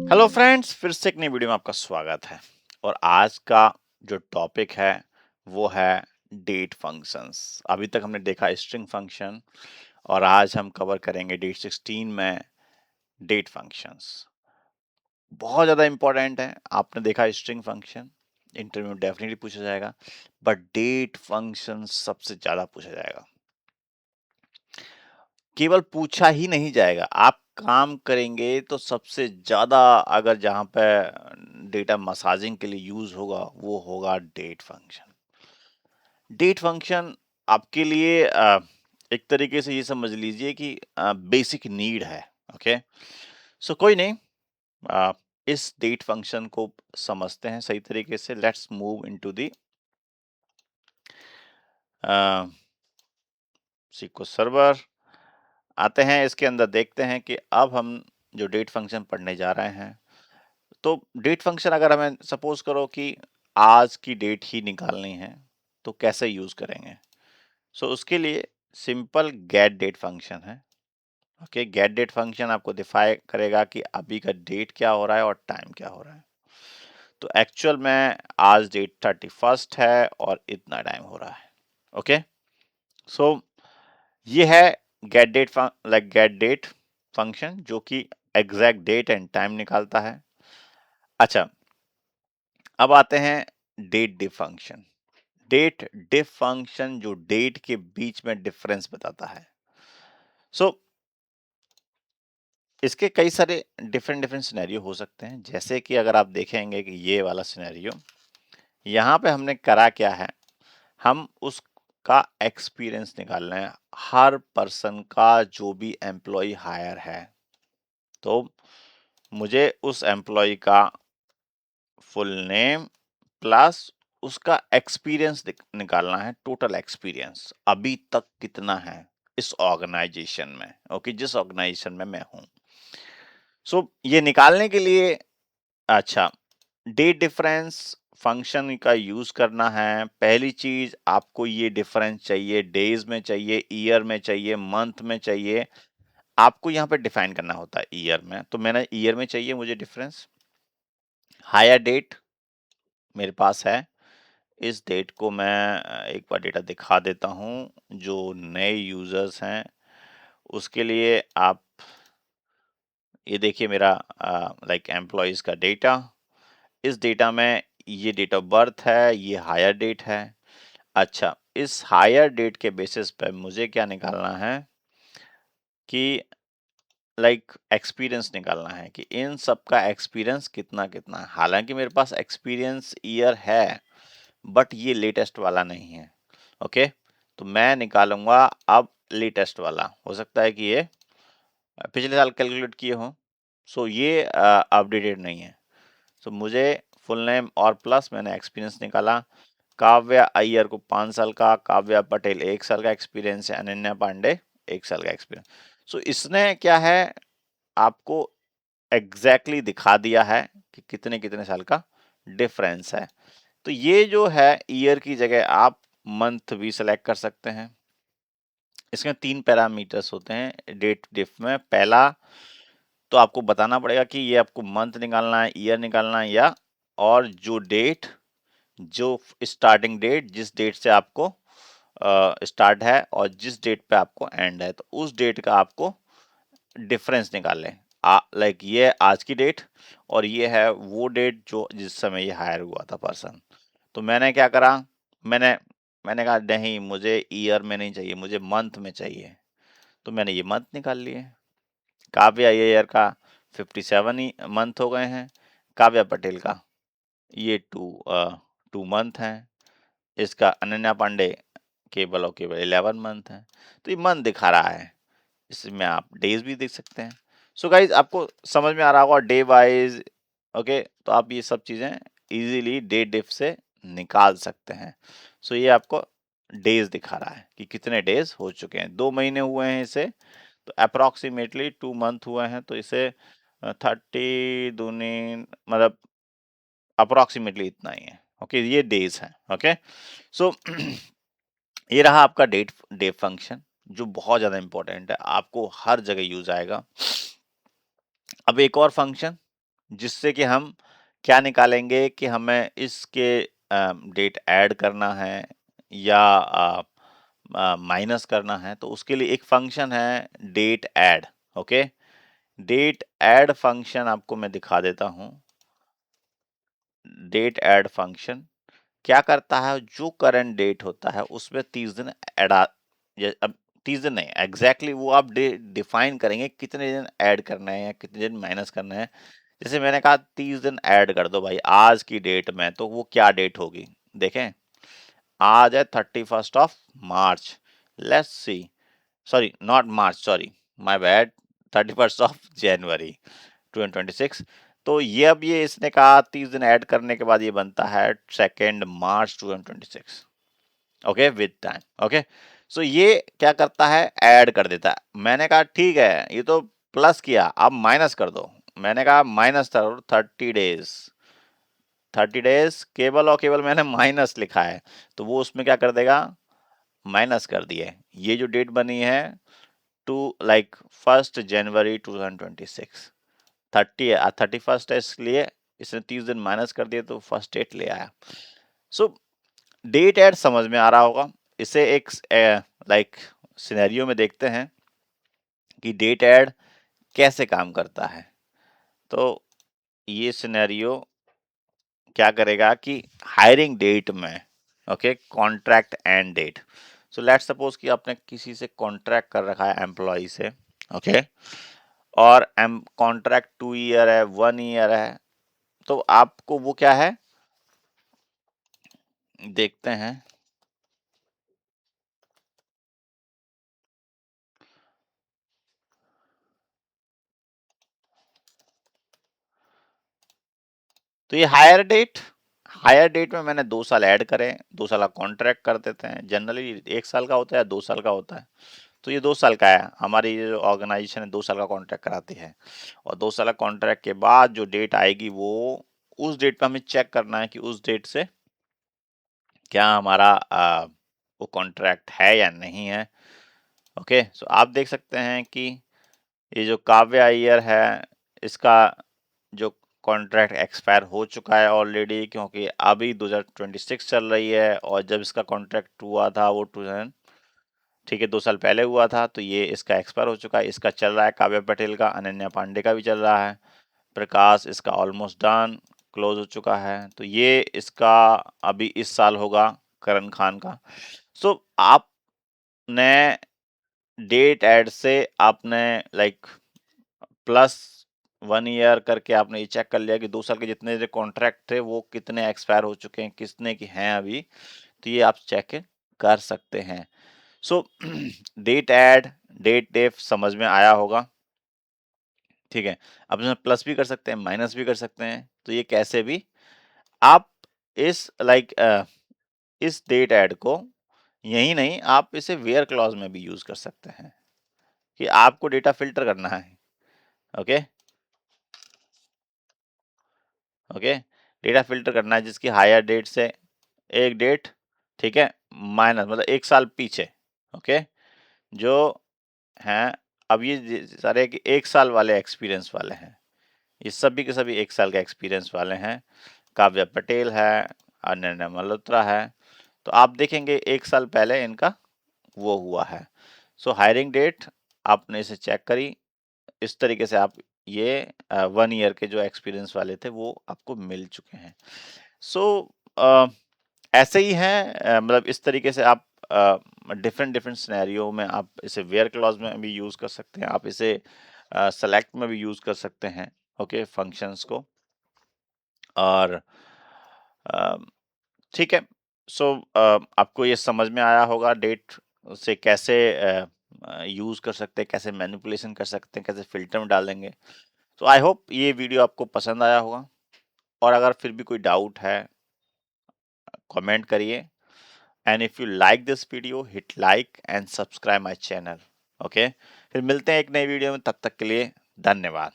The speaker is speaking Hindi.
हेलो फ्रेंड्स, फिर से एक नई वीडियो में आपका स्वागत है। और आज का जो टॉपिक है वो है डेट फंक्शंस। अभी तक हमने देखा स्ट्रिंग फंक्शन और आज हम कवर करेंगे डेट 16 में डेट फंक्शंस। बहुत ज़्यादा इंपॉर्टेंट है। आपने देखा स्ट्रिंग फंक्शन इंटरव्यू में डेफिनेटली पूछा जाएगा, बट डेट फंक्शन सबसे ज़्यादा पूछा जाएगा। केवल पूछा ही नहीं जाएगा, आप काम करेंगे तो सबसे ज़्यादा अगर जहाँ पे डेटा मसाजिंग के लिए यूज़ होगा वो होगा डेट फंक्शन। डेट फंक्शन आपके लिए एक तरीके से ये समझ लीजिए कि बेसिक नीड है। ओके, सो कोई नहीं, अ, इस डेट फंक्शन को समझते हैं सही तरीके से। Let's move into the SQL server. आते हैं इसके अंदर, देखते हैं कि अब हम जो डेट फंक्शन पढ़ने जा रहे हैं, तो डेट फंक्शन अगर हमें सपोज करो कि आज की डेट ही निकालनी है तो कैसे यूज करेंगे। सो उसके लिए सिंपल गेट डेट फंक्शन है। ओके, गेट डेट फंक्शन आपको डिफाई करेगा कि अभी का डेट क्या हो रहा है और टाइम क्या हो रहा है। तो एक्चुअल में आज डेट 31 है और इतना टाइम हो रहा है। ओके, सो ये है get date get date function जो कि एग्जैक्ट डेट एंड टाइम निकालता है। अच्छा, अब आते हैं date diff function. Date diff function जो डेट के बीच में डिफरेंस बताता है। सो इसके कई सारे डिफरेंट डिफरेंट सिनेरियो हो सकते हैं। जैसे कि अगर आप देखेंगे कि ये वाला सिनेरियो, यहाँ पे हमने करा क्या है, हम उसका एक्सपीरियंस निकाल रहे हैं, हर पर्सन का जो भी एम्प्लॉय हायर है। तो मुझे उस एम्प्लॉय का फुल नेम प्लस उसका एक्सपीरियंस निकालना है, टोटल एक्सपीरियंस अभी तक कितना है इस ऑर्गेनाइजेशन में। ओके, जिस ऑर्गेनाइजेशन में मैं हूं। सो ये निकालने के लिए, अच्छा, डेट डिफरेंस फंक्शन का यूज करना है। पहली चीज, आपको ये डिफरेंस चाहिए, डेज में चाहिए, ईयर में चाहिए, मंथ में चाहिए। आपको यहाँ पे डिफाइन करना होता है ईयर में, तो मैंने ईयर में चाहिए मुझे डिफरेंस। हायर डेट मेरे पास है, इस डेट को मैं एक बार डेटा दिखा देता हूं जो नए यूजर्स हैं उसके लिए। आप ये देखिए मेरा एम्प्लॉयज का डेटा। इस डेटा में ये डेट ऑफ बर्थ है, ये हायर डेट है। अच्छा, इस हायर डेट के बेसिस पे मुझे क्या निकालना है कि एक्सपीरियंस निकालना है कि इन सब का एक्सपीरियंस कितना कितना है। हालांकि मेरे पास एक्सपीरियंस ईयर है बट ये लेटेस्ट वाला नहीं है। ओके, तो मैं निकालूंगा अब लेटेस्ट वाला। हो सकता है कि ये पिछले साल कैलकुलेट किए हो, सो ये अपडेटेड नहीं है। सो मुझे फुल नेम और प्लस मैंने एक्सपीरियंस निकाला। काव्या अय्यर को 5 साल का, काव्या पटेल 1 साल का एक्सपीरियंस है, अनन्या पांडे 1 साल का एक्सपीरियंस। सो इसने क्या है, आपको एग्जैक्टली दिखा दिया है कि कितने कितने साल का डिफरेंस है। तो ये जो है ईयर की जगह आप मंथ भी सेलेक्ट कर सकते हैं। इसमें 3 पैरामीटर्स होते हैं डेट डिफ में। पहला तो आपको बताना पड़ेगा कि ये आपको मंथ निकालना है, ईयर निकालना है, या और जो डेट, जो स्टार्टिंग डेट, जिस डेट से आपको स्टार्ट है और जिस डेट पे आपको एंड है, तो उस डेट का आपको डिफरेंस निकाल लें। ये आज की डेट और ये है वो डेट जो जिस समय ये हायर हुआ था पर्सन। तो मैंने क्या करा, मैंने मैंने कहा नहीं, मुझे ईयर में नहीं चाहिए, मुझे मंथ में चाहिए। तो मैंने ये मंथ निकाल लिए। काव्या ईयर का 57 ही मंथ हो गए हैं। काव्या पटेल का ये 2 मंथ हैं। इसका अनन्या पांडे केवल और केवल 11 मंथ है। तो ये मंथ दिखा रहा है, इसमें आप डेज भी देख सकते हैं। सो गाइज, आपको समझ में आ रहा होगा डे वाइज। ओके, तो आप ये सब चीजें इजीली डे डिफ से निकाल सकते हैं। सो ये आपको डेज दिखा रहा है कि कितने डेज हो चुके हैं। 2 महीने हुए हैं इसे, तो अप्रोक्सीमेटली 2 मंथ हुए हैं, तो इसे 30 दूनी मतलब अप्रोक्सीमेटली इतना ही है। ओके, ये डेज है। ओके, सो ये रहा आपका डेट डे फंक्शन जो बहुत ज्यादा इंपॉर्टेंट है, आपको हर जगह यूज आएगा। अब एक और फंक्शन जिससे कि हम क्या निकालेंगे कि हमें इसके डेट ऐड करना है या माइनस करना है, तो उसके लिए एक फंक्शन है date add. Okay, date add function आपको मैं दिखा देता हूं। डेट ऐड फंक्शन क्या करता है, जो करंट डेट होता है उसमें 30 दिन ऐड अब 30 दिन नहीं, एग्जैक्टली वो आप डिफाइन करेंगे कितने दिन ऐड करना है या कितने दिन माइनस करना है। जैसे मैंने कहा 30 दिन ऐड कर दो भाई आज की डेट में, तो वो क्या डेट होगी, देखें। आज है 31 of March, let's see, sorry not March, sorry my bad, 31 of January 2026। तो ये अब ये इसने कहा 30 दिन ऐड करने के बाद ये बनता है 2 मार्च 2026। Okay, with time. Okay, so ये क्या करता है, ऐड कर देता है। मैंने कहा ठीक है, ये तो प्लस किया, अब माइनस कर दो। मैंने कहा माइनस 30 डेज, 30 डेज केवल और केवल मैंने माइनस लिखा है, तो वो उसमें क्या कर देगा, माइनस कर दिए। ये जो डेट बनी है टू लाइक 1 जनवरी 2026, 31 है, इसलिए इसने 30 दिन माइनस कर दिए तो फर्स्ट डेट ले आया। सो डेट ऐड समझ में आ रहा होगा। इसे एक लाइक सिनेरियो में देखते हैं कि डेट ऐड कैसे काम करता है। तो ये सिनेरियो क्या करेगा कि हायरिंग डेट में, okay, contract and date. So let's suppose कि आपने किसी से कॉन्ट्रैक्ट कर रखा है एम्प्लॉय से, ओके, और एम कॉन्ट्रैक्ट 2 ईयर है, 1 ईयर है, तो आपको वो क्या है देखते हैं। तो ये हायर डेट में मैंने 2 साल ऐड करे, 2 साल का कॉन्ट्रैक्ट कर देते हैं। जनरली 1 साल का होता है या 2 साल का होता है, तो ये 2 साल का है। हमारी ये जो ऑर्गेनाइजेशन है 2 साल का कॉन्ट्रैक्ट कराती है, और 2 साल का कॉन्ट्रैक्ट के बाद जो डेट आएगी वो उस डेट पे हमें चेक करना है कि उस डेट से क्या हमारा वो कॉन्ट्रैक्ट है या नहीं है। ओके, सो आप देख सकते हैं कि ये जो काव्या अय्यर है, इसका जो कॉन्ट्रैक्ट एक्सपायर हो चुका है ऑलरेडी, क्योंकि अभी 2026 चल रही है, और जब इसका कॉन्ट्रैक्ट हुआ था वो 2000, ठीक है, 2 साल पहले हुआ था, तो ये इसका एक्सपायर हो चुका है। इसका चल रहा है, काव्या पटेल का, अनन्या पांडे का भी चल रहा है, प्रकाश इसका ऑलमोस्ट डन, क्लोज हो चुका है। तो ये इसका अभी इस साल होगा, करण खान का। सो आपने डेट ऐड से आपने लाइक +1 ईयर करके आपने ये चेक कर लिया कि 2 साल के जितने जो कॉन्ट्रैक्ट थे वो कितने एक्सपायर हो चुके हैं, कितने की हैं अभी, तो ये आप चेक कर सकते हैं। सो डेट ऐड, डेट डेफ समझ में आया होगा, ठीक है। अब इसमें प्लस भी कर सकते हैं, माइनस भी कर सकते हैं, तो ये कैसे भी आप इस लाइक इस डेट ऐड को, यही नहीं आप इसे वेयर क्लॉज में भी यूज कर सकते हैं कि आपको डेटा फिल्टर करना है। ओके, ओके, डेटा फिल्टर करना है जिसकी हायर डेट से एक डेट, ठीक है, माइनस मतलब 1 साल पीछे। ओके, जो हैं, अब ये सारे 1 साल वाले एक्सपीरियंस वाले हैं, ये सभी के सभी 1 साल के एक्सपीरियंस वाले हैं। काव्या पटेल है, अनन्या मल्होत्रा है, तो आप देखेंगे 1 साल पहले इनका वो हुआ है। सो हायरिंग डेट आपने इसे चेक करी, इस तरीके से आप ये 1 ईयर के जो एक्सपीरियंस वाले थे वो आपको मिल चुके हैं। सो ऐसे ही हैं, मतलब इस तरीके से आप डिफरेंट डिफरेंट सिनेरियो में आप इसे वेयर क्लॉज में भी यूज कर सकते हैं, आप इसे सेलेक्ट में भी यूज कर सकते हैं, ओके, फंक्शंस को। और ठीक है, सो आपको ये समझ में आया होगा डेट से कैसे यूज कर सकते हैं, कैसे मैनिपुलेशन कर सकते हैं, कैसे फिल्टर में डालेंगे। तो आई होप ये वीडियो आपको पसंद आया होगा, और अगर फिर भी कोई डाउट है कमेंट करिए, and if you like this video hit like and subscribe my channel. Okay, फिर मिलते हैं एक नई वीडियो में, तब तक के लिए धन्यवाद।